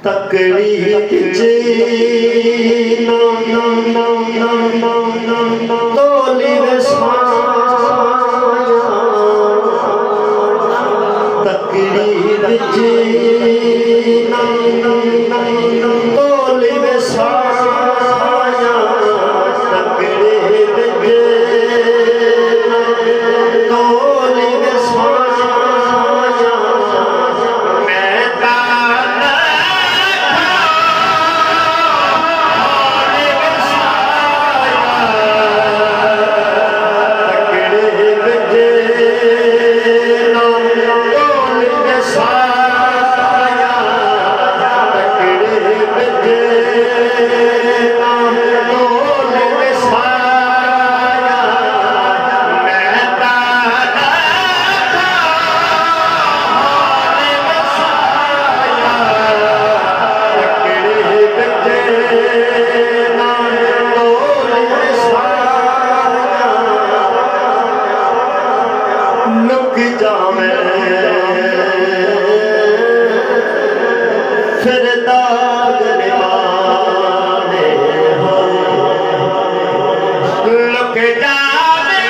तकड़ी जे ना ना ना ना ना ना ना तोली वसाया तकड़ी जे ना ना ना ना तोली वसाया तकड़ी जे ना तोली वसाया फिर दाग निभाने लुक जावे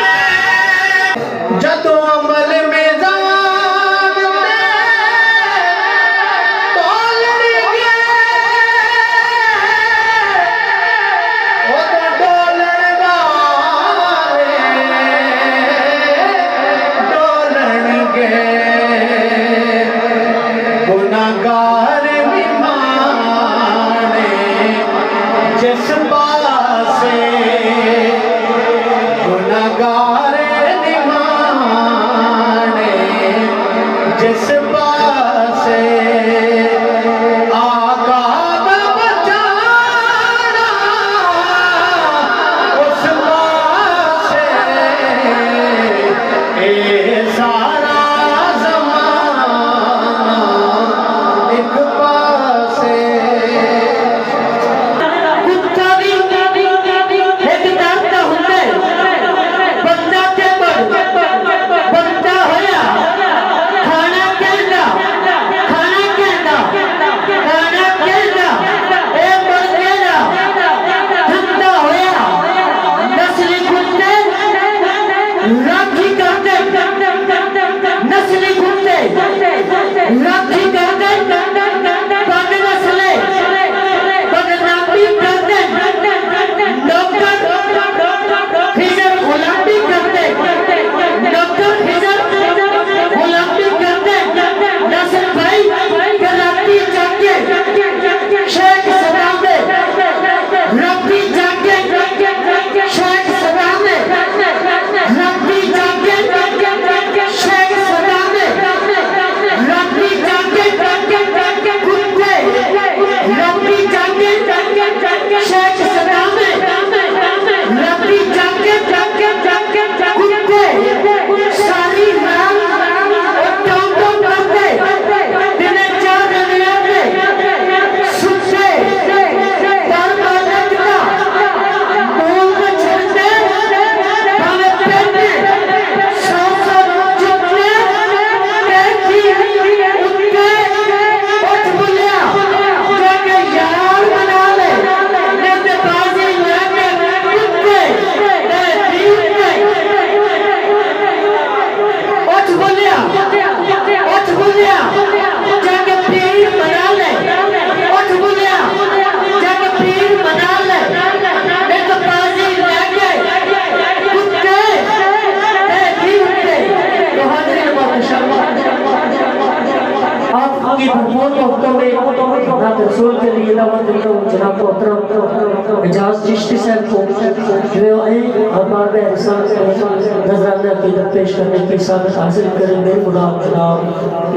जदों अमल में जान तोलड़ गए ओ तो डोलण गए गुनाहगार जिस पासे गुनाहगार निमाने जिस पासे आका दा बचाना उस पासे ए सारा ज़माना एक पासे रसूल के लिए जनाब मोहतरम एजाज चिश्ती साहब को हमारे नजराना अकीदत पेश करने की साबित हासिल करेंगे। गुलाम जनाब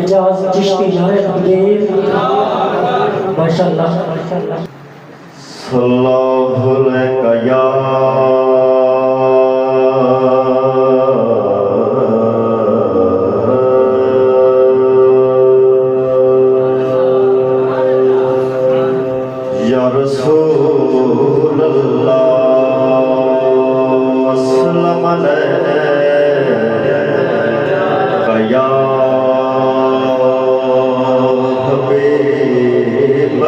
एजाज चिश्ती नायक देव माशाअल्लाह। सल्लल्लाहु अलैहि या रसूल अल्लाह सल्लम अलैका या हबीब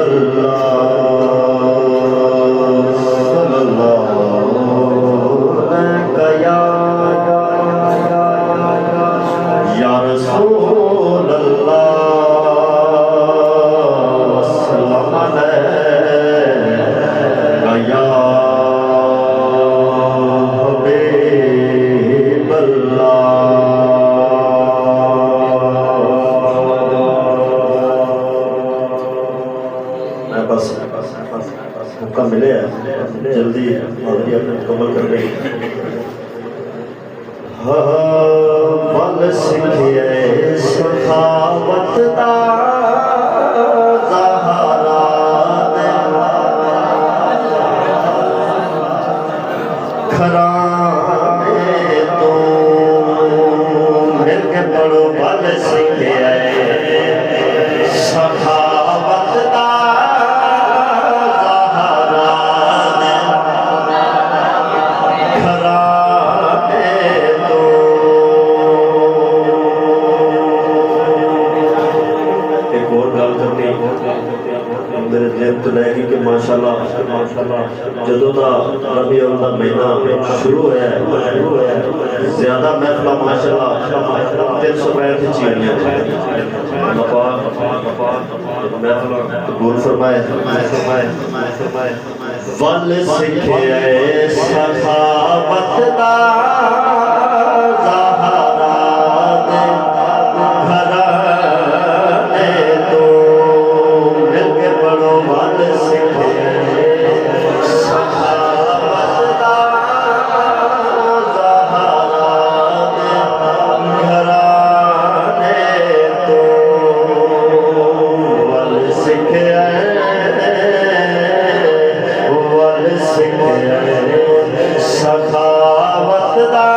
मौका मिले जल्दी हाजिरी अपने मुकम्मल कर रही बल सिखे सखावत दा ज़हरा खराने तो मिल के पढ़ो बल सिखे सखावत दा मेरे जेब तो लगी कि माशाल्लाह जदों दा रबीउल दा महीना शुरू होया है ज्यादा महफिल माशाल्लाह 365 चीड़ियां महफिल कबूल फरमाए वल सिखे सखावत दा सखावत दा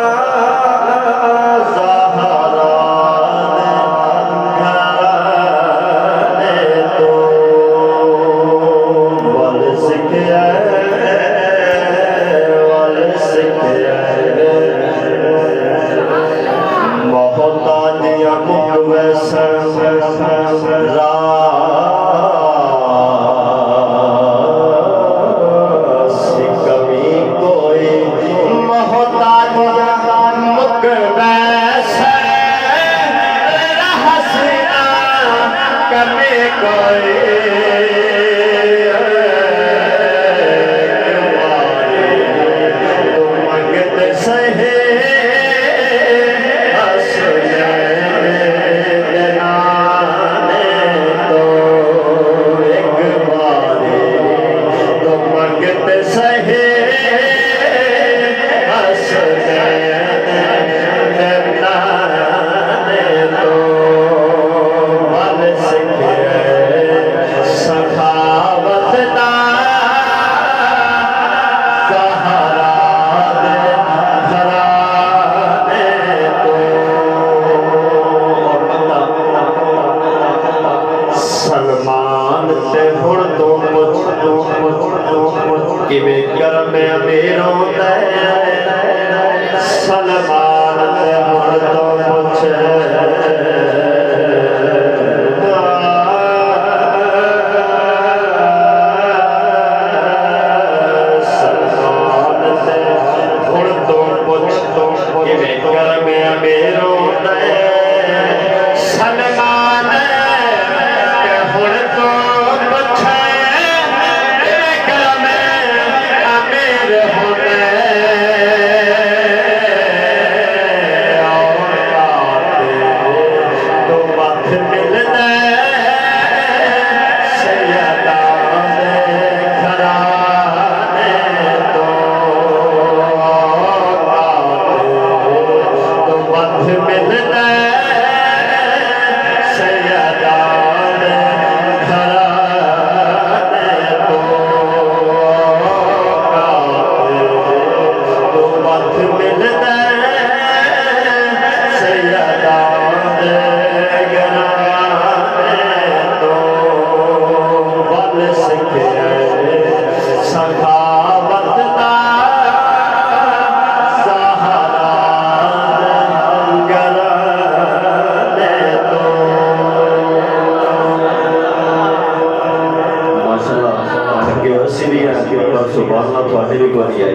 ਅਸੀਂ ਵੀ ਆ ਕਿ ਪਰ ਸੁਭਾਨ ਅੱਲਾਹ ਤੁਹਾਡੇ ਵੀ ਕੋਈ ਆਈ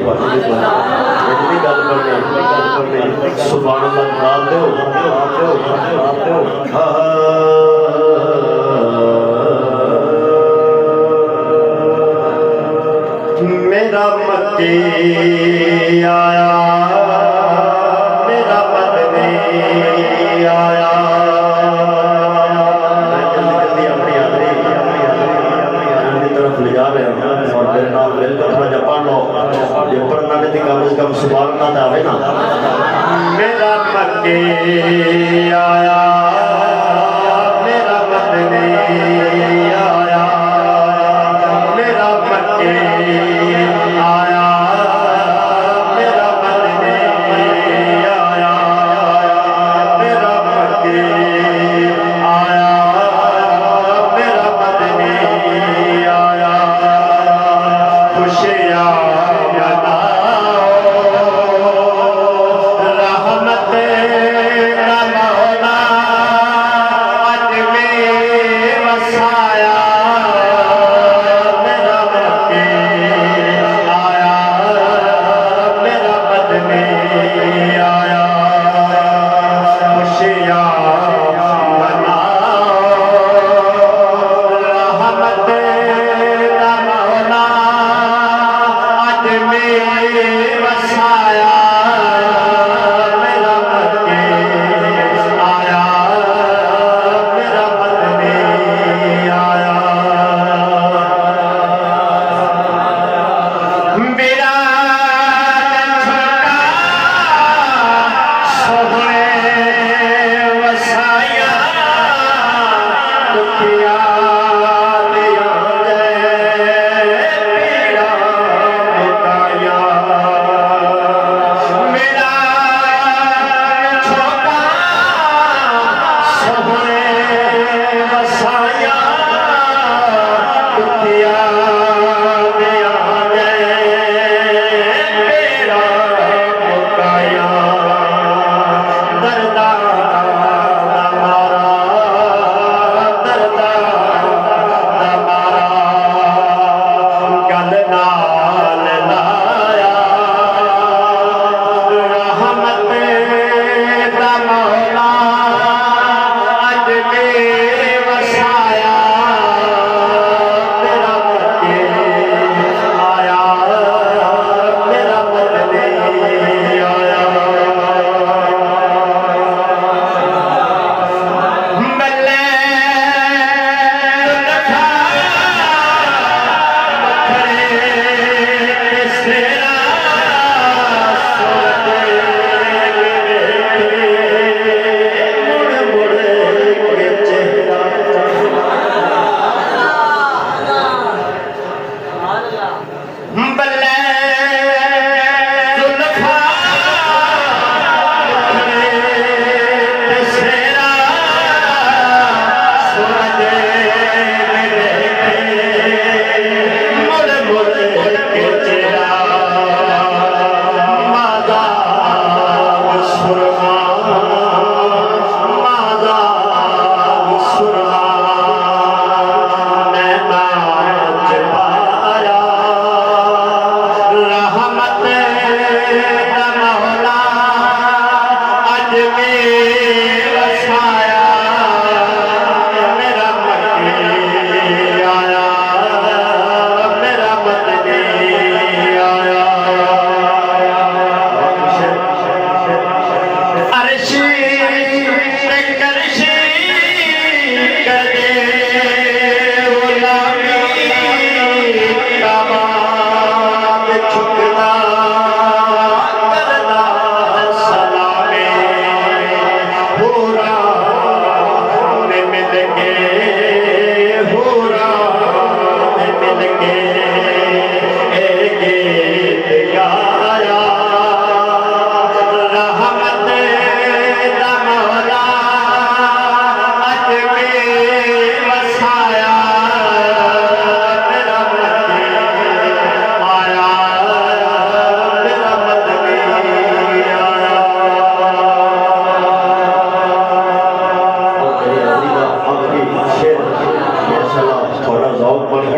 इतनी गल करनी सुभान अल्लाह नाम दो मेरा मक्के आया मेरा मदनी आया जल्दी अपनी यात्री तरफ ले जा रहे हैं और मेरे नाम मिलकर थोड़ा जा पढ़ लो ये पढ़ना नहीं थी कम से कम सुभान अल्लाह आवे ना मेरा मक्के आया मेरा मदनी आया मेरा मक्के आया मेरा मदनी आया मेरा मक्के आया मेरा मदनी आया खुशियाँ मनाओ रहमत का मौला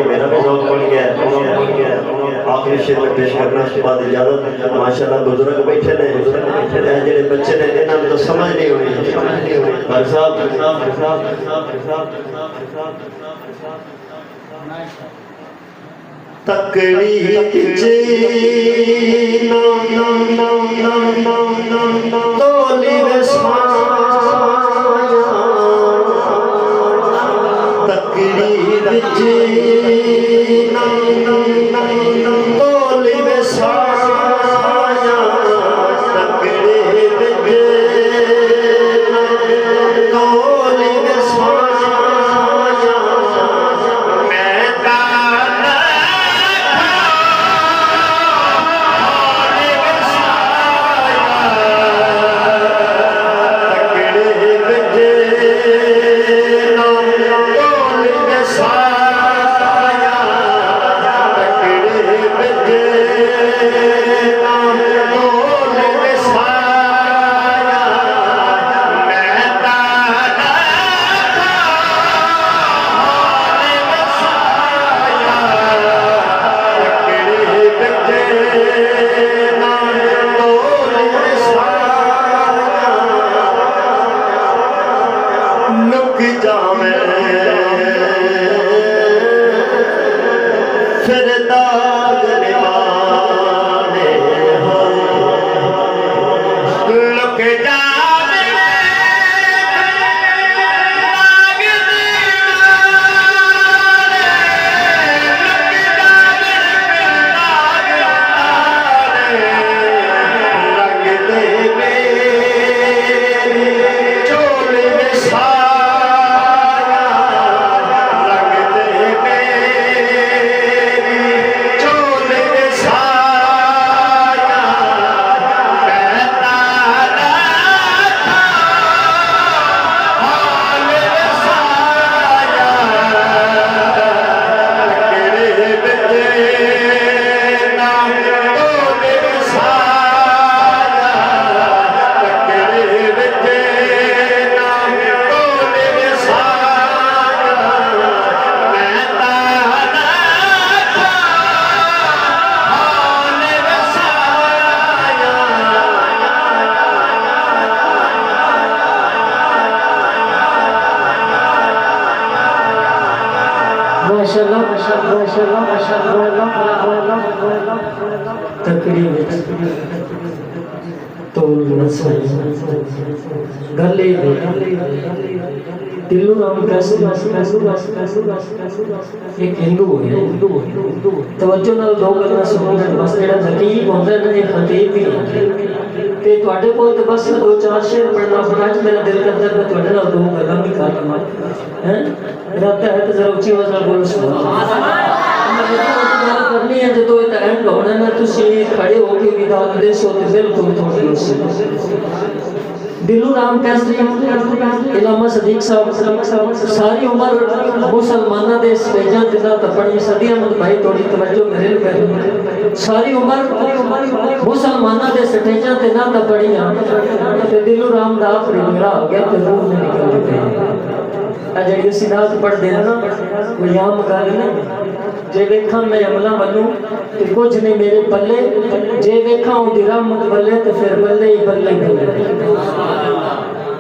मेरा भी जौक बन गया आखिरी शेर में पेश करना उसके बाद इजाजत माशाल्लाह बुजुर्ग बैठे ने जेडे बच्चे ने इन्हां तो समझ नहीं होनी भाई साहब तकड़ी जे ना ना ना ना ना ना ना तोली वसाया तकड़ी जे ना ना ना ना तोली वसाया तकड़ी जे ना तोली वसाया मैं ताना फिर दाग निभाने लुक जावे दाग लग दे मेरी चोली में साया लग दे तकड़ी गले दिल्लू राम एक हिंदू है तवज्जो नाल दो गल्लां सुनना बस जेड़ा नकीब होंदा ना ये खतीब भी ते ਤੁਹਾਡੇ ਕੋਲ ਤੇ बस दो चार शेर पढ़ना पर आज मेरा दिल करता है ਤੁਹਾਡੇ ਨਾਲ दो गल्लां भी कर लवां हैं रहता है तो जरा ऊंची आवाज में बोलो सुभान अल्लाह करनी है जो तो एंड होना ना तुसी खड़े होके विदा दे सो ते बिल्कुल थोड़ी दिल्लू राम कैसरी इलामा सदीक साहब सारी उम्र मुसलमाना दे स्टेजां ते ना तपड़ी सदियां मत भाई थोड़ी तवज्जो मेरे पे सारी उम्र मुसलमाना दे स्टेजां ते ना तपड़ियां ते दिल्लू राम दा आखिरी मेरा हो गया ते रूह में निकल गया जड़ी सिद्धांत पढ़ते हैं ना वो याम गल ना जे वेखा मैं अमला बनूं तो कुछ नहीं मेरे पल्ले जे वेखा उदी रहमत बल्ले तो फिर बल्ले ही बल्ले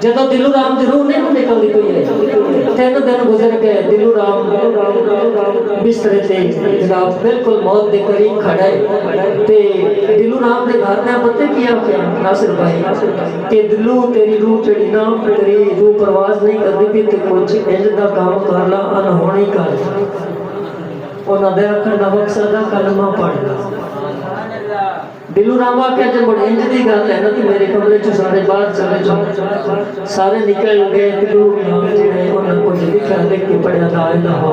जदों दिलू राम दी रूह नहीं निकलती पई है 3 दिन गुजर गए दिलू राम बिस्तरे ते जनाब बिल्कुल मौत दे करीब खड़ा है ते दिलू राम दे घर ने पता किया नासिर भाई कि दिलू तेरी रूह तेरी ना तेरी रूह परवाज नहीं करती भी ते कुछ इंज दा काम कर ला अनहोनी कर उन्हां दे अखर दा मकसद कलमा पढ़ना दिलू रामा के जब बड़े इंज दी गल है ना कि मेरे कमरे चो सारे बाहर चले जाओ सारे निकल गए दिलू राम जिहड़े उन्हां को लिखा लिख के पढ़िया ला इलाहा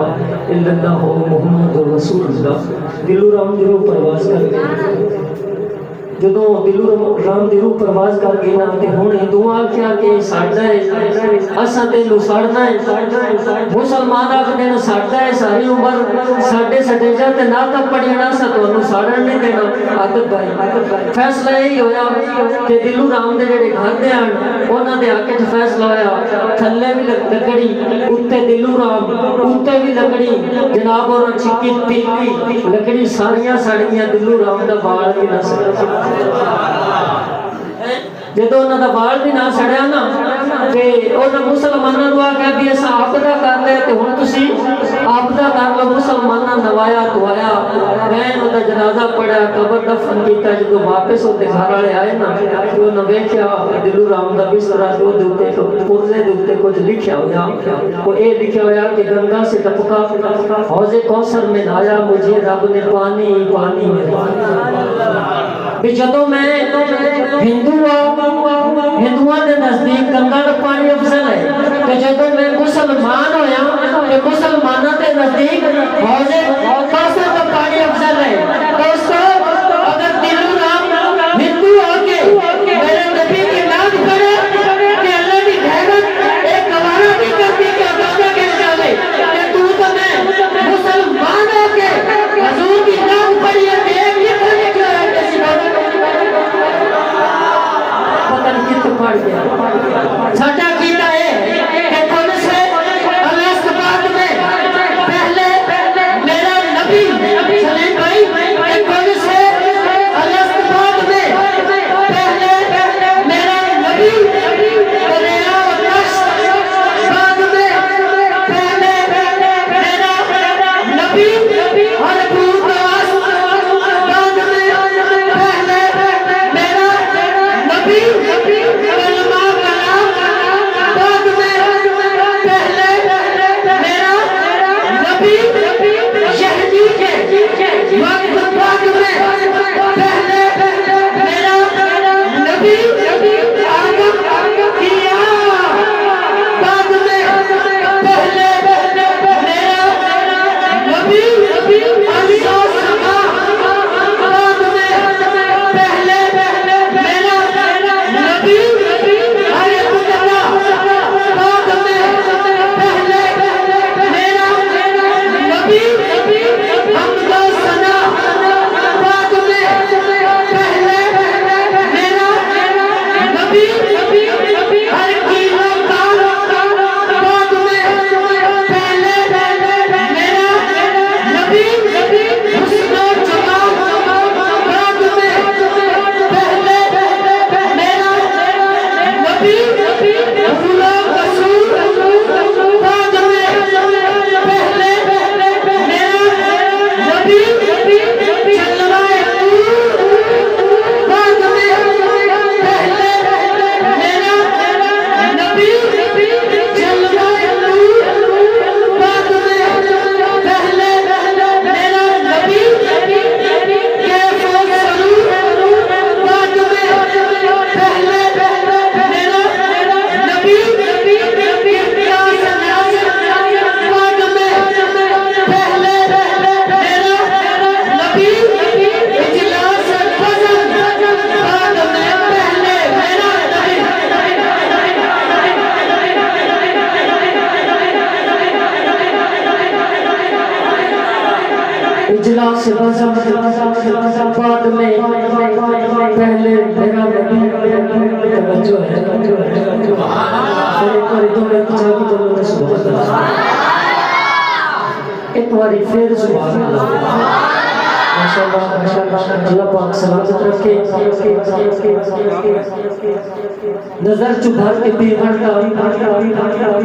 इल्लल्लाह मुहम्मद रसूलुल्लाह दिलू राम दी रूह परवाज़ कर गए ਜਦੋਂ ਦਿਲੋਂ ਰਾਮ ਦੀ ਰੂਹ ਪ੍ਰਵਾਸ ਕਰ ਗਈ ਨਾ ਤੇ ਹੁਣ ਹਿੰਦੂਆਂ ਆਖਿਆ ਕਿ ਸਾਡਾ ਹੈ ਅਸਾਂ ਤੈਨੂੰ ਸਾੜਨਾ ਹੈ ਮੁਸਲਮਾਨ ਆਖਦੇ ਨੇ ਸਾਡਾ ਹੈ ਸਾਰੀ ਉਮਰ ਸਾਡੇ ਸਟੇਜਾਂ ਤੇ ਨਾ ਤਾਂ ਪੜ੍ਹਨਾ ਸਾ ਤੁਹਾਨੂੰ ਸਾੜਨ ਨਹੀਂ ਦੇਣਾ ਆਦਤ ਭਾਈ ਫੈਸਲਾ ਇਹ ਹੋਇਆ ਕਿ ਦਿਲੋਂ ਰਾਮ ਦੇ ਜਿਹੜੇ ਘਰ ਦੇ ਹਨ ਉਹਨਾਂ ਦੇ ਹੱਕ 'ਚ ਫੈਸਲਾ ਹੋਇਆ ਥੱਲੇ ਵੀ ਲੱਕੜੀ ਉੱਤੇ ਦਿਲੋਂ ਰਾਮ ਉੱਤੇ भी लकड़ी जनाब और चिक्की तिक्की लकड़ी सारियां सड़ियां दिलों राम दा बाल भी ना सड़िया ਜਦੋਂ ਉਹਨਾਂ ਦਾ ਬਾਲ ਵੀ ਨਾ ਸੜਿਆ ਨਾ ਤੇ ਉਹਨਾਂ ਮੁਸਲਮਾਨਾਂ ਨੂੰ ਆਖਿਆ ਵੀ ਅਸਾਂ ਆਪਦਾ ਕਰ ਲਿਆ ਤੇ ਹੁਣ ਤੁਸੀਂ ਆਪਦਾ ਕਰ ਲਓ ਮੁਸਲਮਾਨਾਂ ਨਵਾਇਆ ਧਵਾਇਆ ਮੈਂ ਉਹਦਾ ਜਨਾਜ਼ਾ ਪੜਿਆ ਕਬਰ ਦਫਨ ਕੀਤਾ ਜਦੋਂ ਵਾਪਸ ਉਹਦੇ ਘਰ ਵਾਲੇ ਆਏ ਨਾ ਤੇ ਉਹਨਾਂ ਵੇਖਿਆ ਦਿਲੋਂ ਰਾਮ ਦਾ ਬਿਸਤਰਾ ਜੋ ਦੇ ਉੱਤੇ ਪੁਰਜ਼ੇ ਦੇ ਉੱਤੇ ਕੁਝ ਲਿਖਿਆ ਹੋਇਆ ਉਹ ਇਹ ਲਿਖਿਆ ਹੋਇਆ ਕਿ ਗੰਗਾ से टपका हौज़े कौसर में नहाया मुझे रब ने पानी पानी में भी जदों मैं हिंदू हिंदुओं के नजदीक गंगा का पानी अफजल है तो जदों मैं मुसलमान होया तो मुसलमानों के नजदीक हौज़े कौसर का पानी अफजल है दोस्तों अगर दिलों राम हिंदू होके मेरे नबी की नाम करे कि अल्लाह की रहमत एक गवारा भी करती कि गंगा गिर जावे कि तू तो मैं मुसलमान होके हुजूर की नाम पढ़ी है देख लिखा लिखा है पता नहीं कितने पढ़ गया छठा कीता है कि खुद से अल्लाह के बाद में पहले मेरा नबी सलीम भाई कि खुद से अल्लाह के बाद में पहले मेरा नबी दरिया और दश्त बाद में पहले मेरा नबी और दूरदराज बाद में पहले मेरा नबी कलमा कलाम बाद में पहले मेरा नबी यहदी के वक्त बाद में पहले मेरा नबी आदम किया बाद में पहले मेरा नबी अल्लाह समा बाद में पहले मेरा नबी अरे खुदा बाद में पहले मेरा नबी हमदा सना बाद में पहले मेरा नबी हर कीला काल बाद में पहले मेरा नबी हुस्न और जमाल बाद में पहले मेरा नबी गुलाम रसूल बाद में पहले मेरा नबी जलवाए नूर बाद में पहले मेरा नबी जलवाए नूर बाद में पहले मेरा नबी कैफ और सरूर बाद में पहले मेरा नबी इख्तियार से नाज़िर बाद में पहले मेरा नबी इजलास से फजल बाद में पहले मेरा इजलास से फजल बाद में पहले मेरा नबी तवज्जो है एक बार फिर सुभान अल्लाह माशाअल्लाह अल्लाह पाक सलामत रखे नजर चुभर के पीवन का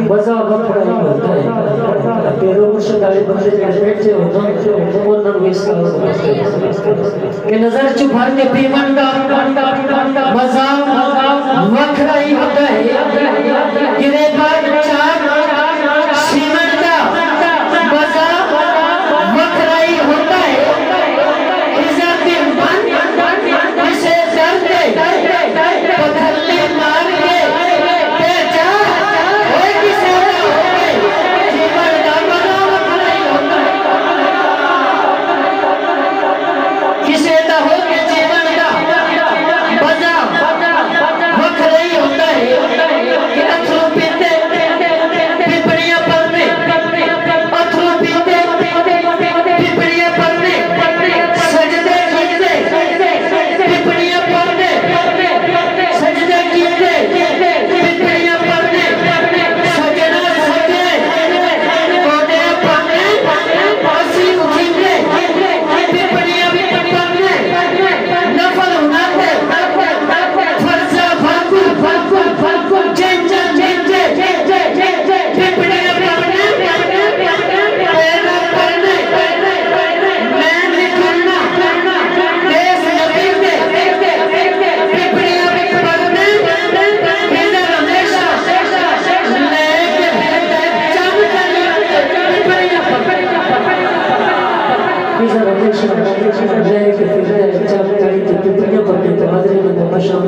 मजा वखड़ा ही होता है तेरो मुर्शिद वाले बंदे जो बैठे हो वो नर्वस के नजर चुभर के पीवन का मजा वखड़ा ही होता है गिरे पर चार सीमन का मजा वखड़ा ही होता है वीजा रमेश रहे के फिर जब कड़ी तो पिपलियां पड़ती तो हाजरी में मशम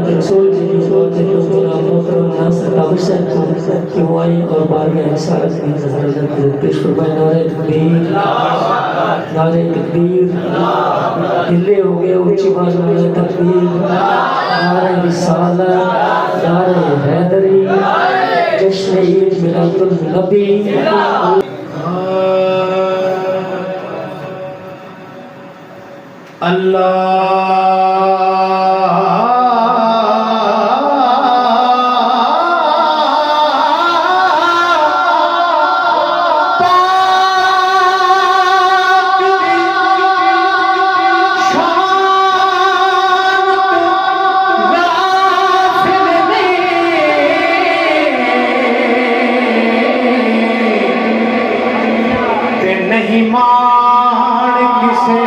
रसूल जी की सोच है तो जनाब मोहतरम नासिर काबिल साहब की हुआई और बारगाह रिसालत की नजर पेश फरमाए। नारे तकबीर हिले हो गए ऊंची आवाज में तकबीर, नारे रिसालत, नारे हैदरी, जश्न ईद मिलादुल नबी। नहीं मान किसे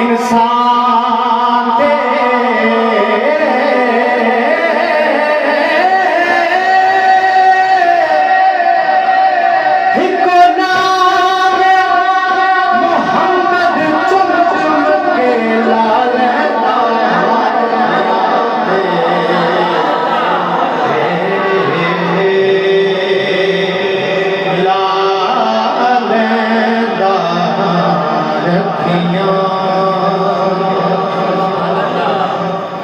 इंसान दे, हिको नाम मोहम्मद चुन चुन के लाल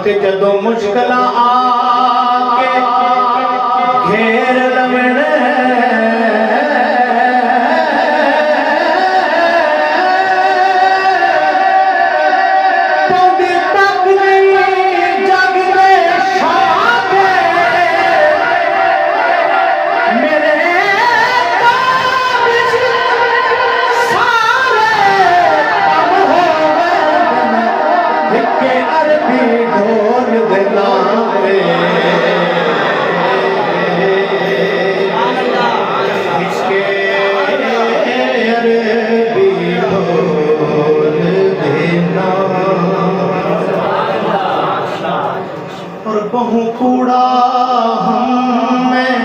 ते जदों मुश्किल आके घेर लवण पौंदी तक नहीं जग दे शाके मेरे काबिज सारे कम हो गए हिके अरबी ढोल दे नामे इसके अरबी ढोल दे और बहु कूड़ा हम में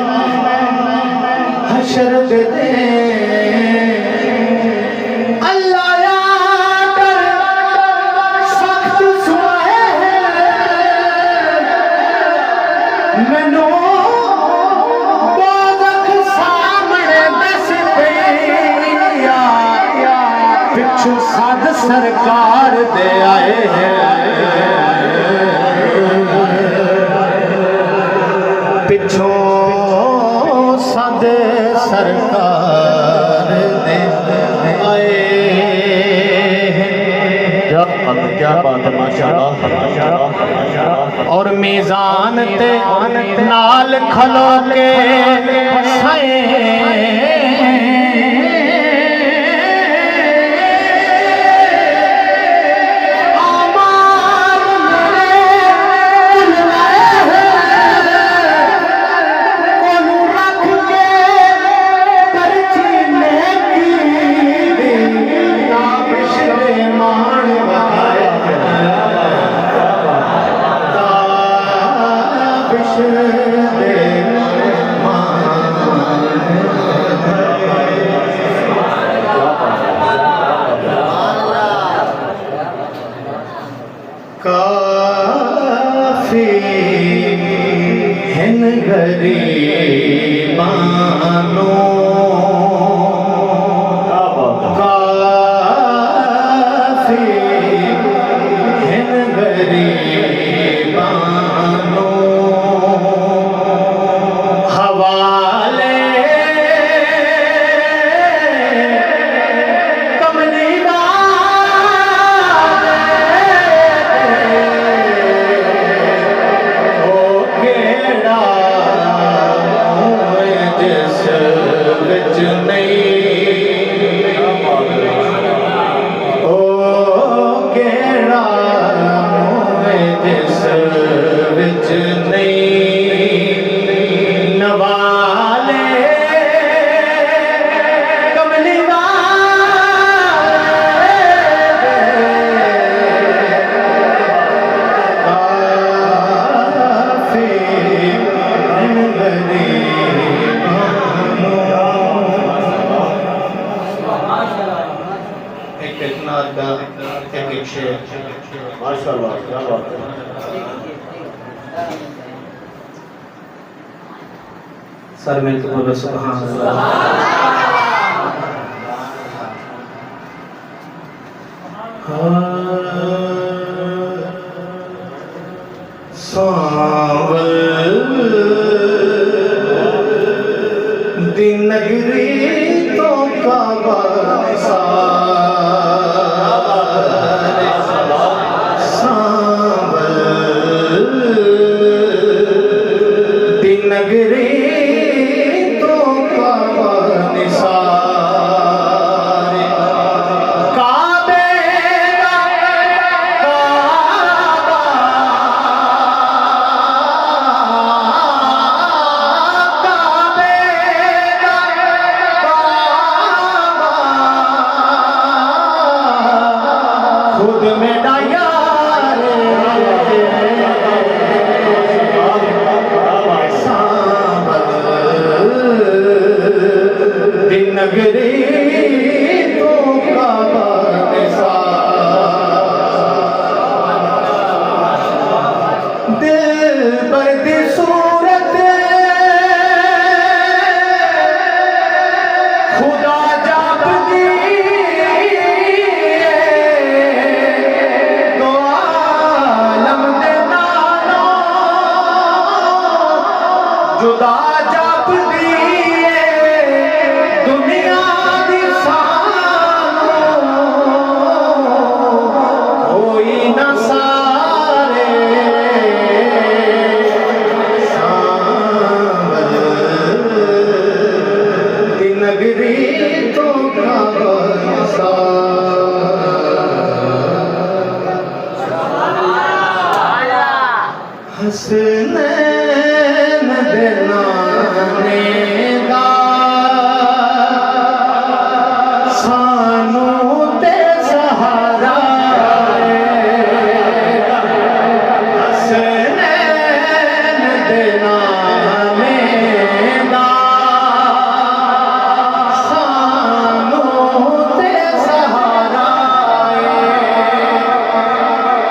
हशर दे अल्लाह यार सख्त सुनाए मैनू बादक सामने दस पिया पिछू सद सरकार दे आए हैं पिछों सद सरकार दे आए हैं। क्या बात है माशाल्लाह। और मीज़ान ते नाल खलो के एक नात दा एक शेर माशाल्लाह क्या बात है। सर मिल के बोलो सुभान अल्लाह। सावल दिन नगरी तो काबा सावल दिन नगरी तो काबा निसारे काबे खुद में डाया दिन नगरी तो काबा दिल पर दी सूरत खुदा जाप दी दो आलम दे नालों जुदा जाप दी दुनिया दी सानों कोई न सारे सावल दी नगरी तो काबा हसनैन दे नाने दा सानू ते सहारा हसनैन दे नाने दा सानू ते सहारा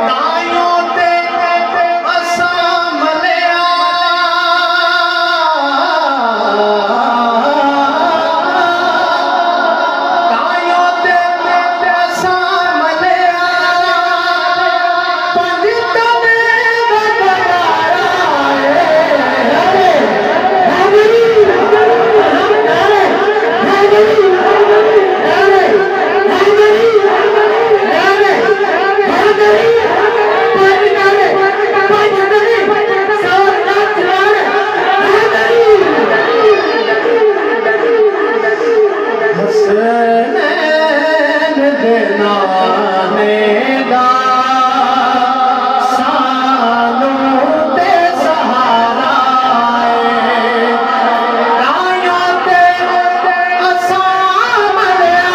तायों ते असां मलिया तायों ते असां मलिया पंज तने दा हसनैन दे नाने दा सानू ते सहारा तायों ते असां मलिया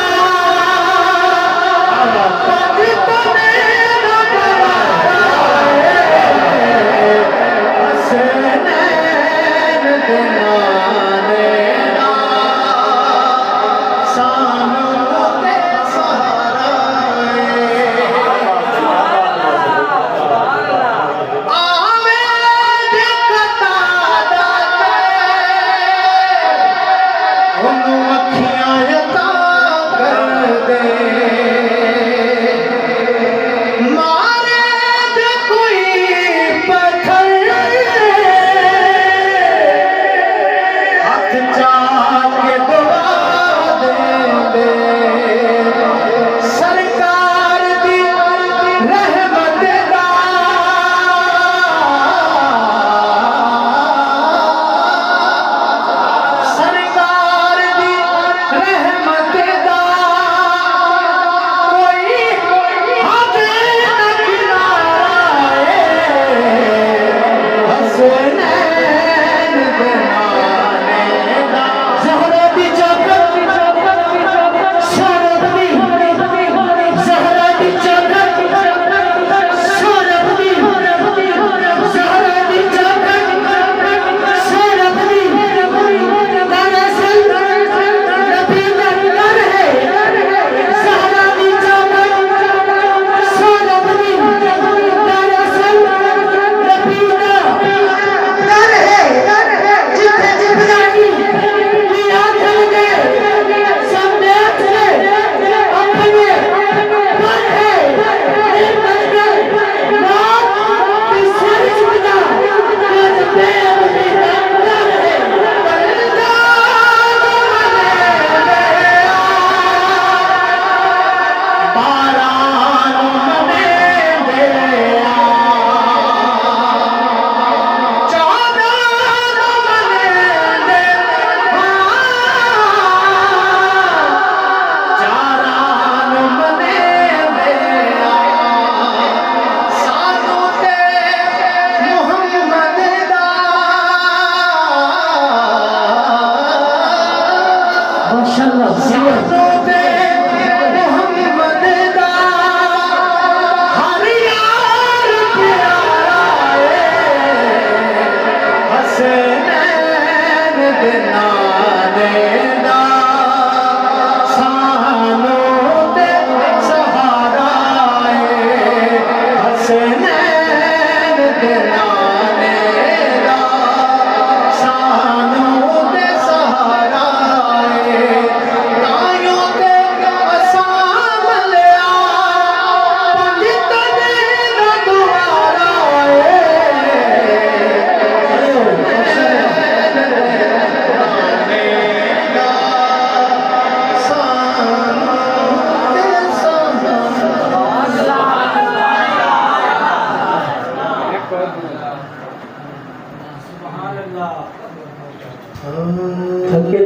पंज तने दा हसनैन दे नाने दा सानू ते सहारा आवे दिक्कता दाते उन्नू अखियां यता कर दे मारे ते कोई पत्थर हाथ चाके दुआ दे सरकार दी रहमत दा सरकार दी रहमत दा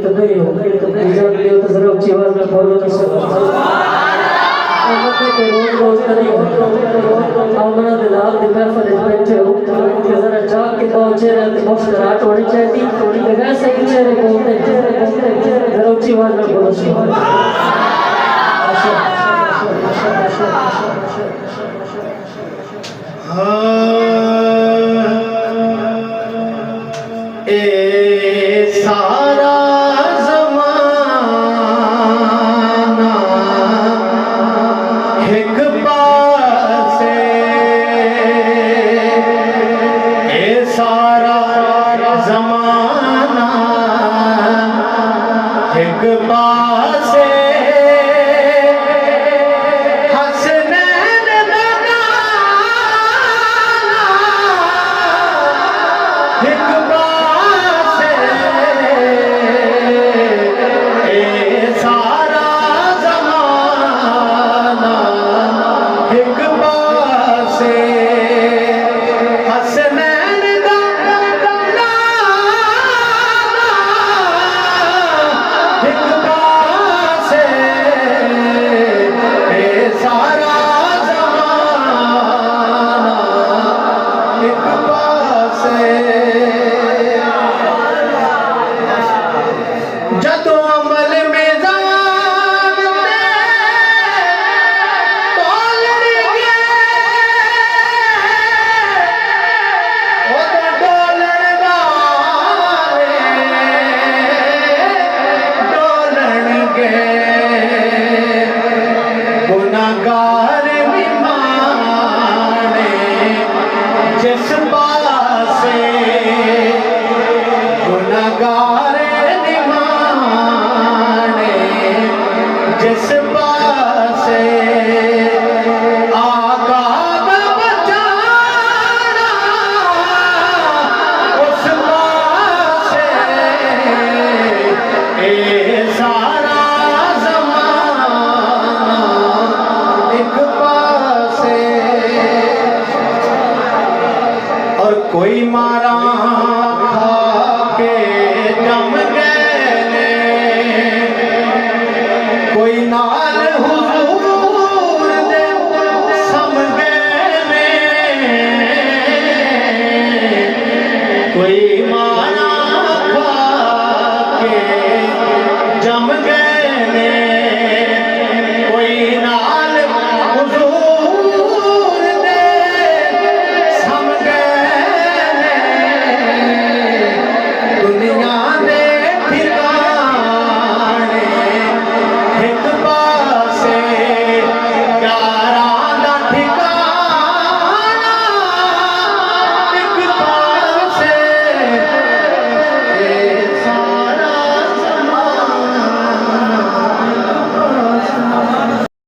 तो नहीं हो जब ले तो जरा ऊंची आवाज में बोलो कि रोज नहीं हमारा दिलाग दी महफिल में बैठे हो कि जरा जाग के पहुंचे रहते मुस्कुराहट होनी चाहिए थोड़ी वैसे ही चेहरे बोलते जरा ऊंची आवाज में बोलो ए सारा ज़माना एक पासे, ए सारा ज़माना एक पासे, जदों अमल में जानते डोलणगे उदों डोलण डोलणगे गुनाहगार निमाने जिस पासे, गुनाहगार जिस पासे आका दा बचाना उस पासे, ए सारा ज़माना एक पासे। और कोई मारा खा के जम गए, कोई नाल हुजूर दे समझे में, कोई माना खा के जम गए ने,